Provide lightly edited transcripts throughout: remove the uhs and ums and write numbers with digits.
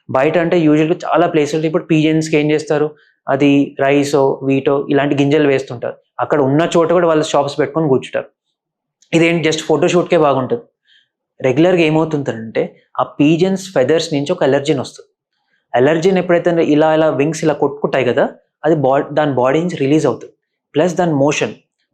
బయట అంటే యూజువల్‌గా చాలా ప్లేసులు ఇప్పుడు పీజియన్స్‌కి ఏం చేస్తారు, అది రైసో, వీటో ఇలాంటి గింజలు వేస్తుంటారు. అక్కడ ఉన్న చోట కూడా వాళ్ళు షాప్స్ పెట్టుకొని కూర్చుంటారు. ఇదేంటి జస్ట్ ఫోటోషూట్‌కే బాగుంటది. రెగ్యులర్‌గా ఏమవుతుందంటే ఆ పీజియన్స్ ఫెదర్స్ నుంచి ఒక అలెర్జెన్ వస్తది. అలెర్జెన్ ఎప్పుడైతే ఇలా ఇలా వింగ్స్ ఇలా కొట్టుకుంటాయి కదా! అది దాని బాడీ నుంచి రిలీజ్ అవుతది. ప్లస్ దాని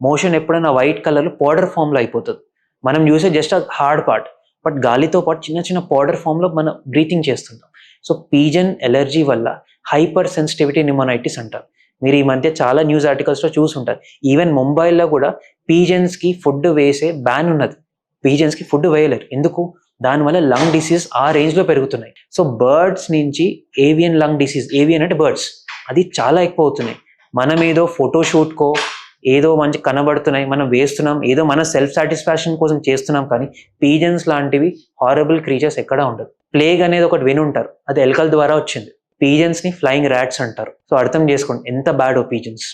మోషన్ ఎప్పుడైనా వైట్ కలర్‌లో పౌడర్ ఫార్మ్‌లో అయిపోతది. మనం చూసే జస్ట్ హార్డ్ పార్ట్. బట్ గాలితో పాటు చిన్న చిన్న పౌడర్ ఫార్మ్‌లో మనం బ్రీతింగ్ చేస్తుంటాం. సో పీజియన్ అలెర్జీ వల్ల హైపర్ సెన్సిటివిటీ న్యూమోనైటిస్ అంటారు. మీరు ఈ మధ్య చాలా న్యూస్ ఆర్టికల్స్‌లో చూసుంటారు. ఈవెన్ ముంబైలో కూడా పీజియన్స్‌కి ఫుడ్ వేసే బ్యాన్ ఉన్నది. పీజియన్స్‌కి ఫుడ్ వేయలేరు. ఎందుకు? దానివల్ల లంగ్ డిసీజ్ ఆ రేంజ్‌లో పెరుగుతున్నాయి. సో బర్డ్స్ నుంచి ఏవియన్ లంగ్ డిసీజ్, ఏవియన్ అంటే బర్డ్స్, అది చాలా ఎక్కువ అవుతున్నాయి. మనమేదో ఫోటోషూట్‌కో ఏదో మంచి కనబడుతున్నాయి, మనం వేస్తున్నాం, ఏదో మన సెల్ఫ్ సాటిస్ఫాక్షన్ కోసం చేస్తున్నాం, కానీ పీజియన్స్ లాంటివి హారబుల్ క్రీచర్స్ ఎక్కడా ఉండదు. ప్లేగ్ అనేది ఒకటి వినుంటారు. అది ఎలుకల ద్వారా వచ్చింది. పీజియన్స్‌ని ఫ్లయింగ్ ర్యాట్స్ అంటారు. సో అర్థం చేసుకోండి ఎంత బ్యాడో పీజియన్స్.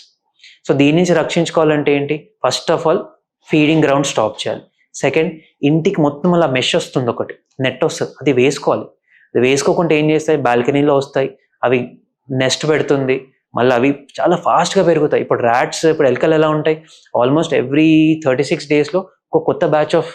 సో దీని నుంచి రక్షించుకోవాలంటే ఏంటి? First of all feeding ground stop చేయాలి. సెకండ్, ఇంటికి మొత్తం అలా మెష్ వస్తుంది, ఒకటి నెట్ వస్తుంది, అది వేసుకోవాలి. అది వేసుకోకుండా ఏం చేస్తాయి, బాల్కనీలో వస్తాయి, అవి నెస్ట్ పెడుతుంది, మళ్ళీ అవి చాలా ఫాస్ట్గా పెరుగుతాయి. ఇప్పుడు ర్యాట్స్, ఇప్పుడు ఎలుకలు ఎలా ఉంటాయి, ఆల్మోస్ట్ ఎవ్రీ 36 daysలో ఒక కొత్త బ్యాచ్ ఆఫ్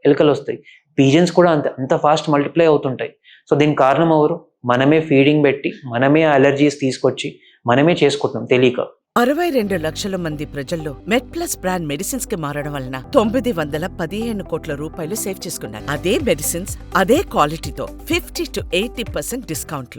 ఎలుకలు వస్తాయి. పీజియన్స్ కూడా అంత ఫాస్ట్ మల్టిప్లై అవుతుంటాయి. సో దీనికి కారణం ఎవరు? మనమే ఫీడింగ్ పెట్టి, మనమే అలర్జీస్ తీసుకొచ్చి మనమే చేసుకుంటున్నాం తెలియక. 62 లక్షల మంది ప్రజల్లో మెడ్ప్లస్ బ్రాండ్ మెడిసిన్స్ కి మారడం వలన 915 కోట్ల రూపాయలు సేవ్ చేసుకున్నారు. అదే మెడిసిన్స్ అదే క్వాలిటీతో 50 to 80% డిస్కౌంట్లు.